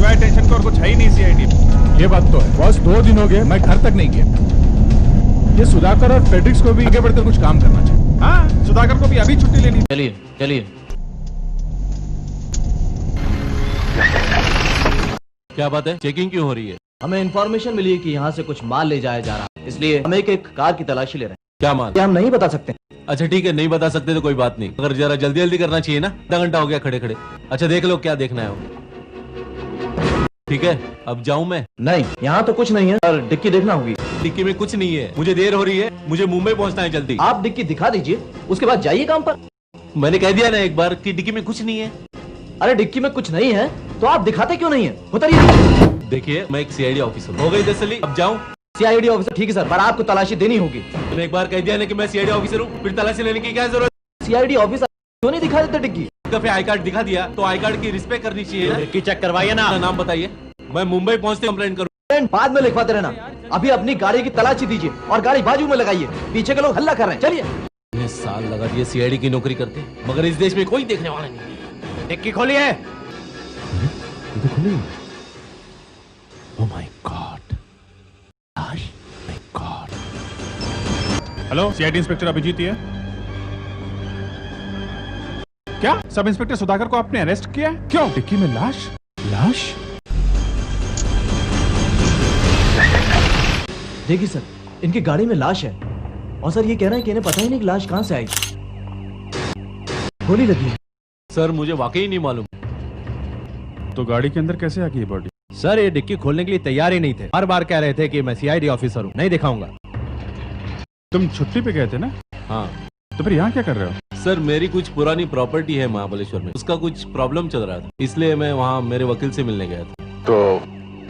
सिवाय टेंशन का और कुछ है ही नहीं सीआईडी। ये बात तो है बॉस, 2 दिन हो गए मैं घर तक नहीं गया। ये सुधाकर और फेड्रिक्स को भी आगे बढ़कर कुछ काम करना चाहिए। हाँ, सुधाकर को भी अभी छुट्टी लेनी। चलिए चलिए। क्या बात है, चेकिंग क्यों हो रही है? हमें इन्फॉर्मेशन मिली है कि यहाँ से कुछ माल ले जाया जा रहा है, इसलिए हम एक कार की तलाशी ले रहे हैं। क्या माल? ये हम नहीं बता सकते। अच्छा ठीक है, नहीं बता सकते तो कोई बात नहीं, मगर जरा जल्दी जल्दी करना चाहिए ना, आधा घंटा हो गया खड़े खड़े। अच्छा देख लो क्या देखना है वो। ठीक है, अब जाऊं मैं? नहीं, यहाँ तो कुछ नहीं है और डिक्की देखना होगी। डिक्की में कुछ नहीं है, मुझे देर हो रही है, मुझे मुंबई पहुंचना है जल्दी। आप डिक्की दिखा दीजिए, उसके बाद जाइए काम पर। मैंने कह दिया ना एक बार कि डिक्की में कुछ नहीं है। अरे डिक्की में कुछ नहीं है तो आप दिखाते क्यों नहीं है? उतरिए। देखिए मैं एक सीआईडी ऑफिसर हूं। हो गई तसल्ली, अब जाऊं? सीआईडी ऑफिसर ठीक है सर, पर आपको तलाशी देनी होगी। मैंने एक बार कह दिया ना कि मैं सीआईडी ऑफिसर हूं, फिर तलाशी लेने की क्या जरूरत? सीआईडी ऑफिसर क्यों नहीं दिखा देते डिक्की? दफे आई कार्ड दिखा दिया तो आई कार्ड की रिस्पेक्ट करनी चाहिए। डिक्की चेक करवाइए ना। अपना नाम बताइए, मैं मुंबई पहुंचते कंप्लेंट करूं। बाद में लिखवाते रहना, अभी अपनी गाड़ी की तलाशी दीजिए और गाड़ी बाजू में लगाइए। पीछे के लोग हल्ला कर रहे हैं, चलिए। इतने साल लगा दिए सीआईडी की नौकरी करते, मगर इस देश में कोई देखने वाला नहीं। डिक्की खोलिए। Oh my God, my God. Hello, CID inspector Abhijeet है। क्या सब इंस्पेक्टर सुधाकर को आपने अरेस्ट किया है? क्यों? डिक्की में लाश? लाश? देखिए सर, इनकी गाड़ी में लाश है और सर ये कह रहे हैं कि इन्हें पता ही नहीं कि लाश कहां से आई। गोली लगी है। सर मुझे वाकई नहीं मालूम। तो गाड़ी के अंदर कैसे आ गई बॉडी? सर ये डिक्की खोलने के लिए तैयार ही नहीं थे, बार बार कह रहे थे कि मैं सीआईडी ऑफिसर हूँ, नहीं दिखाऊंगा। तुम छुट्टी पे गए थे ना? हाँ तो फिर यहाँ क्या कर रहे हो? सर, मेरी कुछ पुरानी प्रॉपर्टी है महाबलेश्वर में, उसका कुछ प्रॉब्लम चल रहा था, इसलिए मैं वहाँ मेरे वकील से मिलने गया था। तो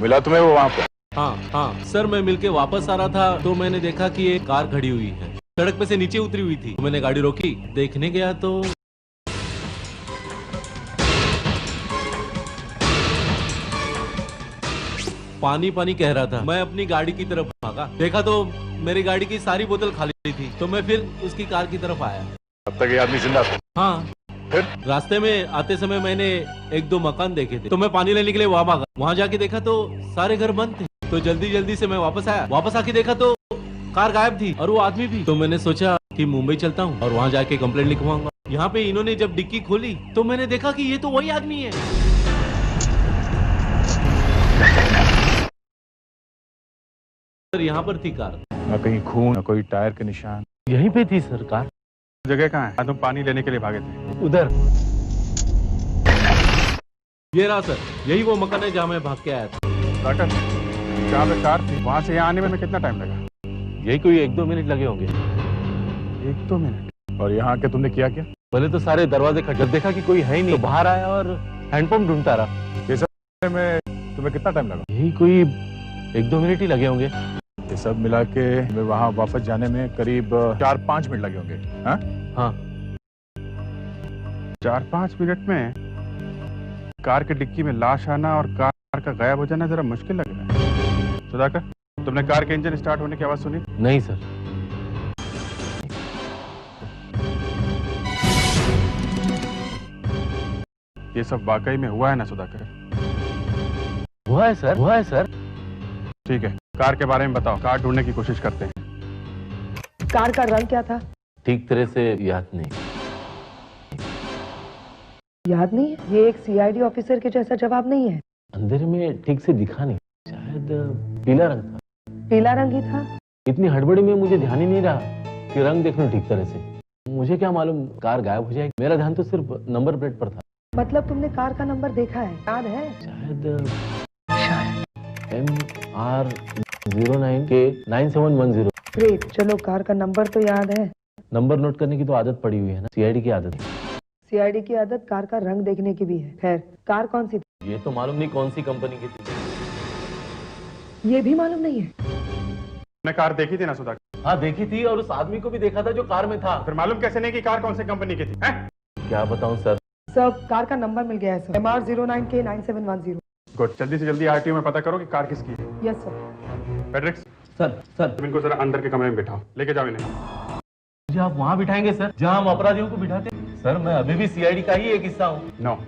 मिला तुम्हें वो वहाँ पे? हाँ सर, मैं मिलके वापस आ रहा था तो मैंने देखा कि एक कार खड़ी हुई है, सड़क पे से नीचे उतरी हुई थी। तो मैंने गाड़ी रोकी, देखने गया तो पानी पानी कह रहा था। मैं अपनी गाड़ी की तरफ भागा, देखा तो मेरी गाड़ी की सारी बोतल खाली थी, तो मैं फिर उसकी कार की तरफ आया। अब तक ये आदमी जिंदा था? हाँ, फिर रास्ते में आते समय मैंने 1-2 मकान देखे थे, तो मैं पानी लेने के लिए वहां भागा। वहां जाके देखा तो सारे घर बंद थे, तो जल्दी जल्दी से मैं वापस आया। वापस आके देखा तो कार गायब थी और वो आदमी भी। तो मैंने सोचा कि मुंबई चलता हूँ और वहां जाके कंप्लेंट लिखवाऊंगा। यहाँ पे इन्होंने जब डिक्की खोली तो मैंने देखा कि ये तो वही आदमी है। सर यहाँ पर थी कार। ना कहीं खून, ना कोई टायर के निशान। यहीं पे थी सर कार। जगह कहाँ है? तुम पानी लेने के लिए भागे थे उधर। ये रहा सर, यही वो मकान है जहाँ मैं भाग के आया था। डॉक्टर, जहाँ पे कार थी वहाँ से यहाँ आने में कितना टाइम लगा? यही कोई 1-2 मिनट लगे होंगे। 1-2 मिनट? और यहाँ के तुमने किया क्या? पहले तो सारे दरवाजे खट, जब देखा कि कोई है ही नहीं तो बाहर आया और हैंडपंप ढूंढता रहा। ये सब में तुम्हें कितना टाइम लगा? यही कोई 1-2 मिनट ही लगे होंगे। ये सब मिला के मैं वहाँ वापस जाने में करीब 4-5 मिनट लगे होंगे। हाँ? हाँ। 4-5 मिनट में कार के डिक्की में लाश आना और कार का गायब हो जाना जरा मुश्किल लग रहा है। सुधाकर, तुमने कार के इंजन स्टार्ट होने की आवाज सुनी? नहीं सर। ये सब वाकई में हुआ है ना सुधाकर? हुआ है सर, हुआ है सर। ठीक है, कार के बारे में बताओ, कार ढूंढने की कोशिश करते हैं। कार का रंग क्या था? ठीक तरह से याद नहीं। याद नहीं है? ये एक सीआईडी ऑफिसर के जैसा जवाब नहीं है। अंधेरे में ठीक से दिखा नहीं, शायद पीला रंग था। पीला रंग ही था? इतनी हड़बड़ी में मुझे ध्यान ही नहीं रहा कि रंग देख लूं ठीक तरह से। मुझे क्या मालूम कार गायब हो जाएगी, मेरा ध्यान तो सिर्फ नंबर प्लेट पर था। मतलब तुमने कार का नंबर देखा है, याद है? शायद MR09K9710। ग्रेट, चलो कार का नंबर तो याद है। नंबर नोट करने की तो आदत पड़ी हुई है ना, सीआईडी की आदत है। सीआईडी की आदत कार का रंग देखने की भी है। खैर, कार कौन सी थी? ये तो मालूम नहीं कौन सी कंपनी की थी। ये भी मालूम नहीं है। तुमने कार देखी थी ना सुधाकर? हाँ देखी थी, और उस आदमी को भी देखा था जो कार में था। फिर मालूम कैसे नहीं कि कार कौन सी कंपनी की थी? क्या बताऊं सर। सर, कार का नंबर मिल गया है सर, MR09K9710। गुड, जल्दी से जल्दी आरटीओ में पता करो कि कार किसकी है। Yes sir. फेड्रिक्स, सर तुम इनको जरा अंदर के कमरे में बिठाओ, लेके जाओ इन्हें। मुझे आप वहाँ बिठाएंगे सर, जहाँ हम अपराधियों को बिठाते हैं? सर मैं अभी भी सीआईडी का ही एक हिस्सा हूँ। नो,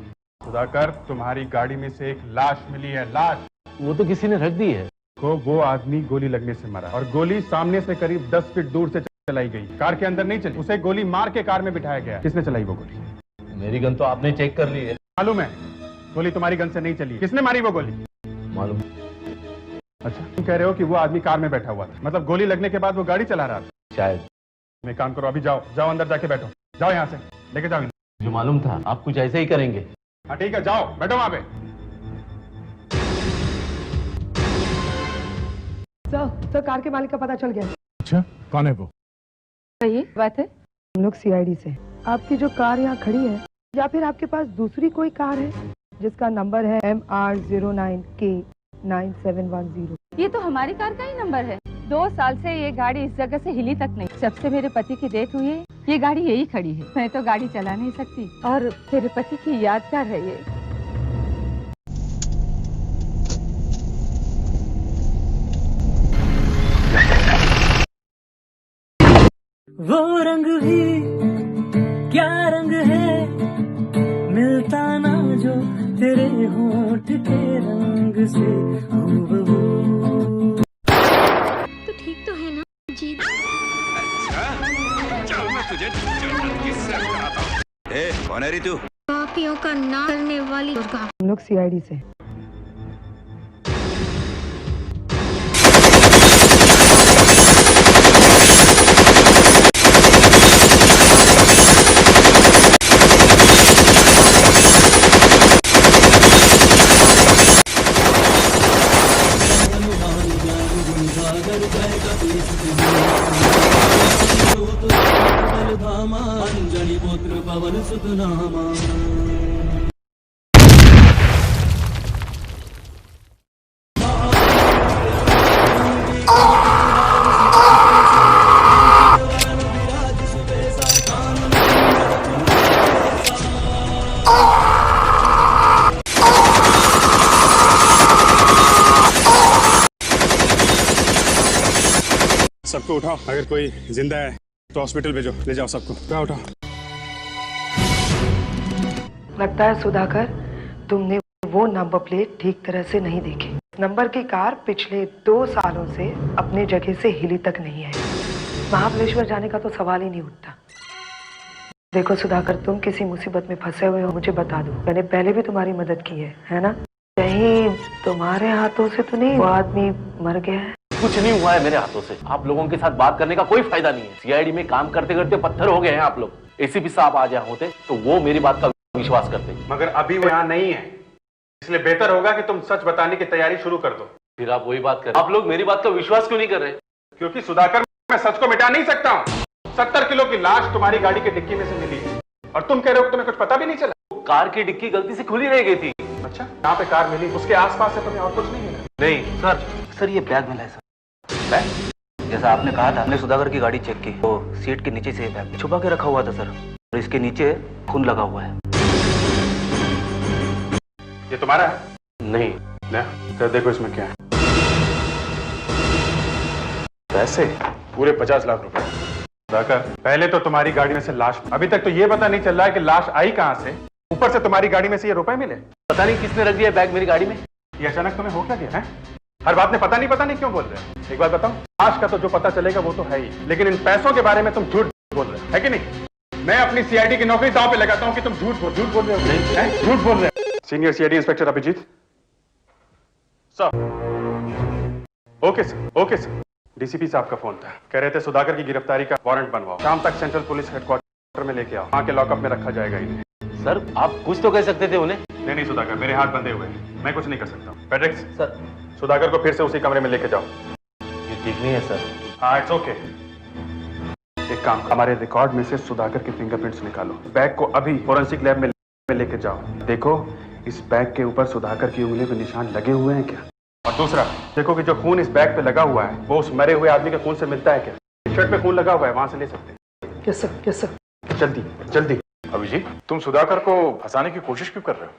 सुधाकर, तुम्हारी गाड़ी में से एक लाश मिली है, लाश। वो तो किसी ने रख दी है। को वो आदमी गोली लगने से मरा और गोली सामने से करीब 10 फीट दूर से चलाई गई, कार के अंदर नहीं चली। उसे गोली मार के कार में बिठाया गया। किसने चलाई वो गोली? मेरी गन तो आपने चेक कर ली है। मालूम है, गोली तुम्हारी गन से नहीं चली। किसने मारी वो गोली? मालूम। अच्छा, तुम कह रहे हो कि वो आदमी कार में बैठा हुआ था, मतलब गोली लगने के बाद वो गाड़ी चला रहा था? शायद। तुम एक काम करो, अभी जाओ जाओ अंदर जाके बैठो। जाओ यहाँ से, लेके जाओ। जो मालूम था आप कुछ ऐसे ही करेंगे। हाँ ठीक है, जाओ बैठो वहां पे। सर कार के मालिक का पता चल गया। अच्छा, कौन है वो? सही बात है। हम लोग सीआईडी से। आपकी जो कार यहाँ खड़ी है, या फिर आपके पास दूसरी कोई कार है जिसका नंबर है MR09K9710? ये तो हमारी कार का ही नंबर है। 2 साल से ये गाड़ी इस जगह से हिली तक नहीं। जब से मेरे पति की डेथ हुई है, ये गाड़ी यही खड़ी है। मैं तो गाड़ी चला नहीं सकती और मेरे पति की यादगार है ये। वो रंग भी क्या रंग है, मिलता ना जो तेरे होंठ के रंग से हूबहू। तो ठीक तो है ना जीत? चल मैं तुझे जन्नत की सैर कराता हूँ। ए, कौन है रे तू? पापियों का नाश करने वाली दुर्गा। हम लोग सीआईडी से। अंजलि पुत्र पवन सुत नामा। सबको उठाओ, अगर कोई जिंदा है तो हॉस्पिटल भेजो, ले जाओ सबको। क्या उठाओ। लगता है सुधाकर, तुमने वो नंबर प्लेट ठीक तरह से नहीं देखी। नंबर की कार पिछले 2 सालों से अपने जगह से हिली तक नहीं आई। महाबलेश्वर जाने का तो सवाल ही नहीं उठता। देखो सुधाकर, तुम किसी मुसीबत में फंसे हुए हो, मुझे बता दो। मैंने पहले भी तुम्हारी मदद की है ना? कहीं तुम्हारे हाथों से तो नहीं वो आदमी मर गया है? कुछ नहीं हुआ है मेरे हाथों से। आप लोगों के साथ बात करने का कोई फायदा नहीं है। सीआईडी में काम करते करते पत्थर हो गए हैं आप लोग। एसीपी साहब आ जाए होते तो वो मेरी बात का विश्वास करते। मगर अभी वो यहाँ नहीं है, इसलिए बेहतर होगा कि तुम सच बताने की तैयारी शुरू कर दो। फिर आप वही बात करें। आप लोग मेरी बात का विश्वास क्यों नहीं कर रहे? क्योंकि सुधाकर, मैं सच को मिटा नहीं सकता हूँ। 70 किलो की लाश तुम्हारी गाड़ी की डिक्की में से मिली है और तुम कह रहे हो कि तुम्हें कुछ पता भी नहीं चला। कार की डिक्की गलती से खुली रह गई थी। अच्छा, यहाँ पे कार मिली, उसके आसपास से तुम्हें और कुछ नहीं मिला? नहीं सर ये बैग मिला है सर। बैग? जैसा आपने कहा था, हमने सुधाकर की गाड़ी चेक की तो सीट के नीचे से ये बैग छुपा के रखा हुआ था सर, और इसके नीचे खून लगा हुआ है। ये तुम्हारा है? नहीं। कर देखो इसमें क्या है। पैसे पूरे 50 लाख रुपए। सुधाकर, पहले तो तुम्हारी गाड़ी में से लाश, अभी तक तो ये पता नहीं चल रहा है कि लाश आई कहां से, ऊपर से तुम्हारी गाड़ी में से ये रुपए मिले। पता नहीं किसने रख दिया बैग मेरी गाड़ी में। ये अचानक तुम्हें हो क्या गया है? हर बात में पता नहीं क्यों बोल रहे हो? एक बात बताओ, लाश का तो जो पता चलेगा वो तो है ही, लेकिन इन पैसों के बारे में तुम झूठ बोल रहे हो, है कि नहीं? मैं अपनी सीआईडी की नौकरी दांव पे लगाता हूं कि तुम झूठ बोल रहे हो। झूठ बोल रहे हो। Senior CID inspector Abhijeet sir. Okay sir. DCP साहब का फोन था, कह रहे थे सुधाकर की गिरफ्तारी का वारंट बनवाओ, शाम तक सेंट्रल पुलिस हेडक्वार्टर में लेके आओ, वहां के लॉकअप में रखा जाएगा इन्हें। सर आप कुछ तो कह सकते थे उन्हें। नहीं सुधाकर, मेरे हाथ बंधे हुए हैं, मैं कुछ नहीं कर सकता। फेड्रिक्स सर, सुधाकर को फिर से उसी कमरे में लेके जाओ। ये ठीक नहीं है सर। हाँ इट्स ओके। एक काम, हमारे रिकॉर्ड में से सुधाकर के फिंगरप्रिंट्स निकालो, बैग को अभी फोरेंसिक लैब में लेके जाओ। देखो इस बैग के ऊपर सुधाकर की उंगली पे निशान लगे हुए हैं क्या? और दूसरा, देखो कि जो खून इस बैग पे लगा हुआ है वो उस मरे हुए आदमी के खून से मिलता है क्या? शर्ट पे खून लगा हुआ है, वहां से ले सकते हैं। Yes sir. जल्दी। अभिजीत, तुम सुधाकर को फंसाने की कोशिश क्यों कर रहे हो?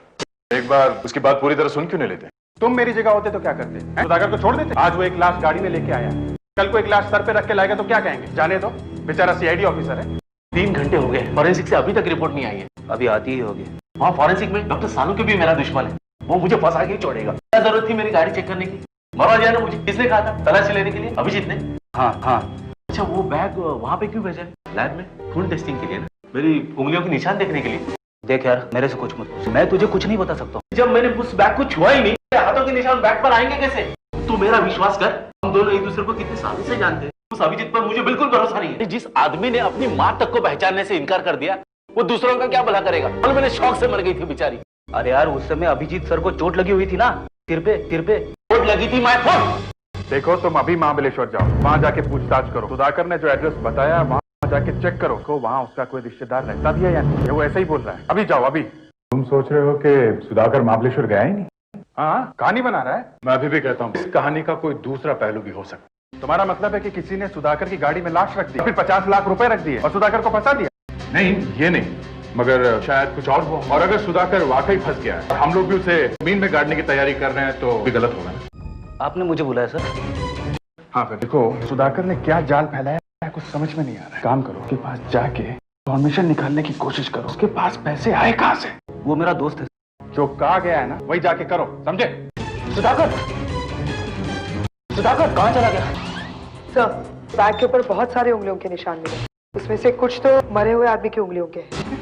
एक बार उसकी बात पूरी तरह सुन क्यों नहीं लेते? तुम मेरी जगह होते तो क्या करते? सुधाकर को छोड़ देते? आज वो एक लाश गाड़ी में लेके आया, कल को एक लाश सर पे रख के लाएगा तो क्या कहेंगे? जाने दो, बेचारा सीआईडी ऑफिसर है। 3 घंटे हो गए, फॉरेंसिक से अभी तक रिपोर्ट नहीं आई है। अभी आती ही होगी। वहाँ फॉरेंसिक में डॉक्टर सानू के भी मेरा दुश्मन है, वो मुझे फंसा के ही छोड़ेगा। क्या जरूरत थी मेरी गाड़ी चेक करने की? मरवा दिया ना मुझे। किसने कहा था तलाशी लेने के लिए? अभिजीत ने। हाँ हाँ। अच्छा वो बैग वहाँ पे क्यों भेजा है? लैब में खून टेस्टिंग के लिए ना, मेरी उंगलियों के निशान देखने के लिए। देख यार, मेरे से कुछ मत पूछ, मैं तुझे कुछ नहीं बता सकता। जब मैंने उस बैग को छुआ ही नहीं, हाथों के निशान बैग पर आएंगे कैसे? तू मेरा विश्वास कर, हम दोनों एक दूसरे को कितने सालों से जानते हैं। उस अभिजीत पर मुझे बिल्कुल भरोसा नहीं है। जिस आदमी ने अपनी माँ तक को पहचानने से इनकार कर दिया, वो दूसरों का क्या भला करेगा? और मैंने शौक से मर गई थी बेचारी। अरे यार, उस समय अभिजीत सर को चोट लगी हुई थी ना, सिर पे चोट लगी थी माय फोन। देखो तुम अभी महाबलेश्वर जाओ, वहाँ जाके पूछताछ करो। सुधाकर ने जो एड्रेस बताया वहाँ जाके चेक करो को वहाँ उसका कोई रिश्तेदार रहता भी है या नहीं। वो ऐसा ही बोल रहा है। अभी जाओ अभी। तुम सोच रहे हो कि सुधाकर महाबलेश्वर गया ही नहीं? हाँ, कहानी बना रहा है। मैं अभी भी कहता हूँ इस कहानी का कोई दूसरा पहलू भी हो सकता। तुम्हारा मतलब है कि किसी ने सुधाकर की गाड़ी में लाश रख दी, फिर 50 लाख रुपए रख दिए और सुधाकर को फंसा दिया? नहीं, ये नहीं, मगर शायद कुछ और हुआ। और अगर सुधाकर वाकई फंस गया है और हम लोग भी उसे जमीन में गाड़ने की तैयारी कर रहे हैं तो भी गलत होगा ना। आपने मुझे बुलाया सर? हाँ फिर देखो, सुधाकर ने क्या जाल फैलाया है कुछ समझ में नहीं आ रहा है। काम करो, उसके पास जाके इन्फॉर्मेशन निकालने की कोशिश करो। उसके पास पैसे आए कहाँ से? वो मेरा दोस्त है। जो कहा गया है ना वही जाके करो, समझे? सुधाकर कहाँ चला गया? सर, बैग के ऊपर बहुत सारे उंगलियों के निशान मिले, उसमें से कुछ तो मरे हुए आदमी की उंगलियों के हैं।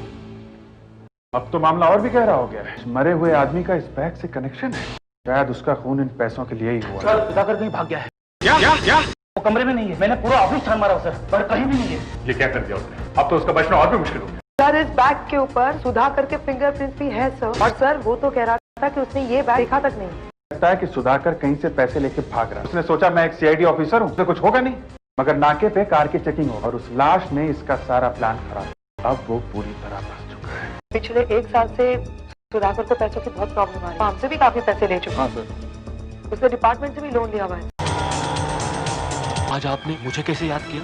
अब तो मामला और भी गहरा हो गया है। मरे हुए आदमी का इस बैग से कनेक्शन है। शायद उसका खून इन पैसों के लिए ही हुआ। सर, सुधाकर कहीं भाग गया है। क्या? वो कमरे में नहीं है। मैंने पूरा ऑफिस छान मारा सर, पर कहीं भी नहीं है। ये क्या कर दिया उसने? अब तो उसका बचना और भी मुश्किल हो गया। सर, इस बैग के ऊपर सुधाकर के फिंगरप्रिंट्स भी है सर। और सर, वो तो कह रहा था कि उसने ये बैग देखा तक नहीं। लगता है कि सुधाकर कहीं से पैसे लेके भाग रहा है। उसने सोचा मैं एक सीआईडी ऑफिसर हूँ, उससे कुछ होगा नहीं। मगर नाके पे कार की चेकिंग हो और उस लाश ने इसका सारा प्लान खराब। अब वो पूरी तरह फंस चुका है। पिछले 1 साल से सुधाकर को पैसों की बहुत प्रॉब्लम आ रही है। हमसे भी काफी पैसे ले चुका है। उसने डिपार्टमेंट से भी लोन लिया हुआ है। आज आपने मुझे कैसे याद किया?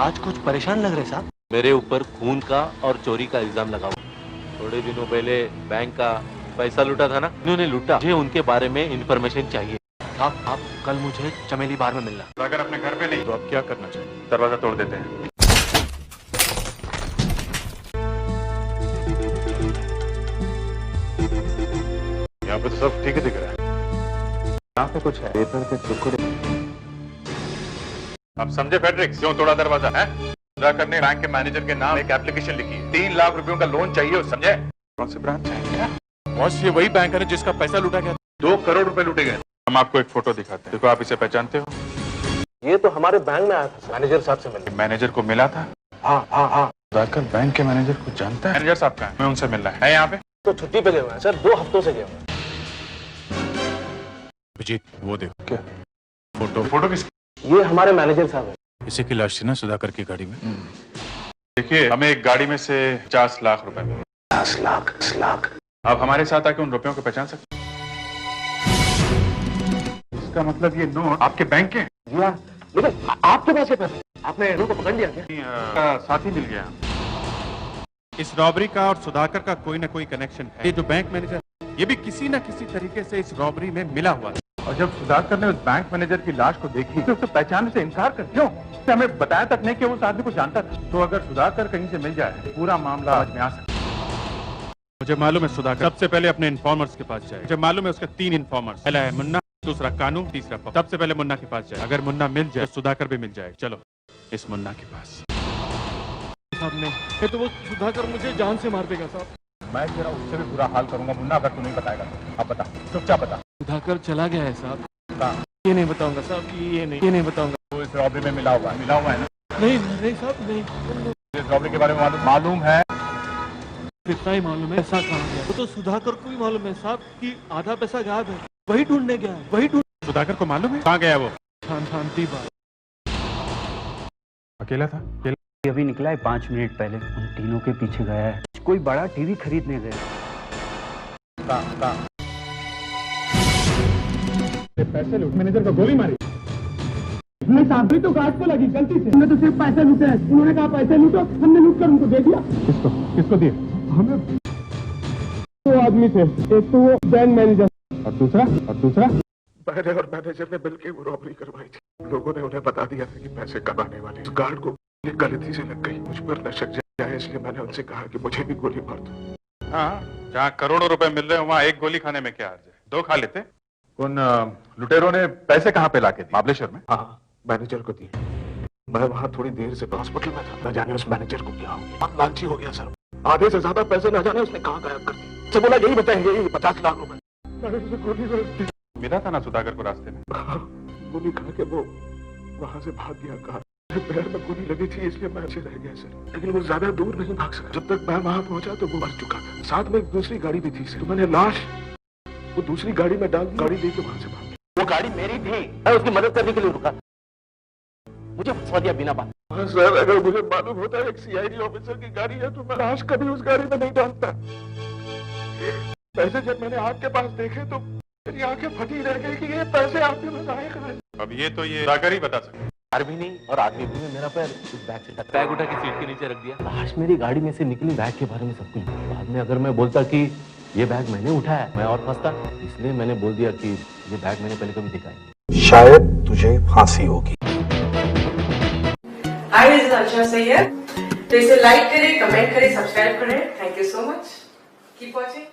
आज कुछ परेशान लग रहे साहब। मेरे ऊपर खून का और चोरी का इल्जाम लगा हुआ। थोड़े दिनों पहले बैंक का पैसा लूटा था ना, इन्होंने लूटा। मुझे उनके बारे में इंफॉर्मेशन चाहिए। आप कल मुझे चमेली बार में मिलना। अगर अपने घर पे नहीं तो अब क्या करना चाहिए? दरवाजा तोड़ देते हैं। यहाँ पे तो सब ठीक ही दिख रहा है। यहाँ पे कुछ है, पेपर के टुकड़े। अब समझे फेडरिक्स क्यों तोड़ा दरवाजा है? सुधाकर ने बैंक के मैनेजर के नाम एक एप्लीकेशन लिखी है। 3 लाख रुपयों का लोन चाहिए, समझे? कौन सी ब्रांच है? बॉस, ये वही बैंक है जिसका पैसा लूटा गया। 2 करोड़ रुपए लूटे गए। हम आपको एक फोटो दिखाते हैं, देखो आप इसे पहचानते हो? ये तो हमारे बैंक में आया था, मैनेजर साहब से मिलने। मैनेजर को मिला था? हाँ। सुधाकर बैंक के मैनेजर को जानता है? मैनेजर साहब का है, मैं उनसे मिलना है यहाँ पे। तो छुट्टी पे गए हुए हैं सर, 2 हफ्तों से गए हुए हैं। अभिजीत, वो देखो। क्या फोटो किसकी? ये हमारे मैनेजर साहब है। इसी की लाश थी ना सुधाकर की गाड़ी में? देखिए, हमें एक गाड़ी में से 50 लाख रुपए मिले। 10 लाख। आप हमारे साथ आके उन रुपयों को पहचान सकते हैं? इसका मतलब ये नोट आपके बैंक के? जी हाँ, लेकिन आपके पास पैसे? आपने इनको पकड़ लिया क्या? साथ ही मिल गया। इस रॉबरी का और सुधाकर का कोई ना कोई कनेक्शन है। ये जो बैंक मैनेजर, ये भी किसी न किसी तरीके से इस रॉबरी में मिला हुआ है। और जब सुधाकर ने उस बैंक मैनेजर की लाश को देखी तो उसे पहचानने से इनकार कर क्यों? हमें बताया तक नहीं कि वो उस आदमी को जानता था। तो अगर सुधाकर कहीं से मिल जाए पूरा मामला आज में आ सकता है। मुझे मालूम है सुधाकर सबसे पहले अपने इन्फॉर्मर्स के पास जाए। मुझे मालूम है उसके 3 इन्फॉर्मर्स, पहला है मुन्ना, दूसरा कानू, तीसरा पप्पू। सबसे पहले मुन्ना के पास जाए। अगर मुन्ना मिल जाए तो सुधाकर भी मिल जाए। चलो इस मुन्ना के पास। साहब तो वो सुधाकर मुझे जान से मार देगा साहब। मैं तेरा उससे भी बुरा हाल करूंगा मुन्ना, अगर तू नहीं बताएगा तो। अब बता, चुपचाप बता। सुधाकर चला गया है साहब। ये नहीं बताऊंगा साहब, ये नहीं बताऊंगा। वो इस रॉबरी में मिला हुआ है ना? नहीं साहब, नहीं। इस रॉबरी के बारे में मालूम है? इतना ही मालूम है। पैसा कहाँ गया वो तो सुधाकर को ही मालूम है साहब कि आधा पैसा गायब है। वही ढूंढने गया है, सुधाकर को मालूम है कहाँ गया वो? शांति बात। अकेला था? अभी निकला है 5 मिनट पहले। उन तीनों के पीछे गया है। कोई बड़ा टीवी खरीदने गया। पैसे लूट, मैनेजर को गोली मारी। नहीं साहब, भी तो गार्ड को लगी गलती से। हमने तो सिर्फ पैसे लूटे हैं। उन्होंने कहा पैसे लूटो, हमने लूट कर उनको दे दिया। किसको दिए? हमें 2 आदमी थे, एक तो वो बैंक मैनेजर और दूसरा मैंने और मैनेजर ने मिलकर वो रॉबरी करवाई थी। लोगों ने उन्हें बता दिया था कि पैसे कब आने वाले। उस गार्ड को गलती से लग गई। मुझ पर न शक जाए इसलिए मैंने उनसे कहा कि मुझे भी गोली मार दो। हाँ, जहाँ करोड़ों रुपए मिल रहे हैं वहाँ एक गोली खाने में क्या हर्ज है? 2 खा लेते। उन लुटेरों ने पैसे कहाँ पे लाके दिए? महाबलेश्वर में? हाँ मैनेजर को दी। मैं वहाँ थोड़ी देर से हॉस्पिटल में था, न जाने उस मैनेजर को क्या हो गया, बहुत लालची हो गया सर। आधे से ज्यादा पैसे न जाने उसने कहाँ गायब कर दिए। से बोला यही बताएंगे, यही 50 लाख रुपए। मैंने उसे गोली मार दी। मिला था ना सुधाकर को रास्ते में? गोली खा के वो वहाँ से भाग गया। कहा पैर में गोली लगी थी इसलिए मैं अच्छे रह गया सर, लेकिन वो ज्यादा दूर नहीं भाग सका। जब तक मैं वहाँ पहुंचा तो वो मर चुका था। साथ में एक दूसरी गाड़ी भी थी सर, तो मैंने लाश वो दूसरी गाड़ी में डाल दी, गाड़ी लेके वहाँ से भाग गया। वो गाड़ी मेरी थी, मैं उसकी मदद करने के लिए रुका, मुझे फंसा दिया बिना बात। हाँ सर, अगर मुझे मालूम होता है एक सीआईडी ऑफिसर की गाड़ी है तो मैं लाश कभी उस गाड़ी में नहीं डालता। पैसे जब मैंने आपके पास देखे तो मेरी आंखें फटी रह गई कि ये पैसे आपने लगाए कहाँ? अब ये तो ये सुधाकर ही बता सकते। कार भी नहीं और आदमी भी नहीं, मेरा पैर उस बैग से टकरा, बैग उठा के सीट के नीचे रख दिया। लाश मेरी गाड़ी में से निकली, बैग के बारे में सब कुछ। बाद में अगर मैं बोलता कि ये बैग मैंने उठाया, मैं और फंसता, इसलिए मैंने बोल दिया कि ये बैग मैंने पहले कभी देखा है। शायद तुझे फांसी होगी। हाय, दिस इज अर्चना सैयद। तो इसे लाइक करें, कमेंट करें, सब्सक्राइब करें। Thank you so much. Keep watching.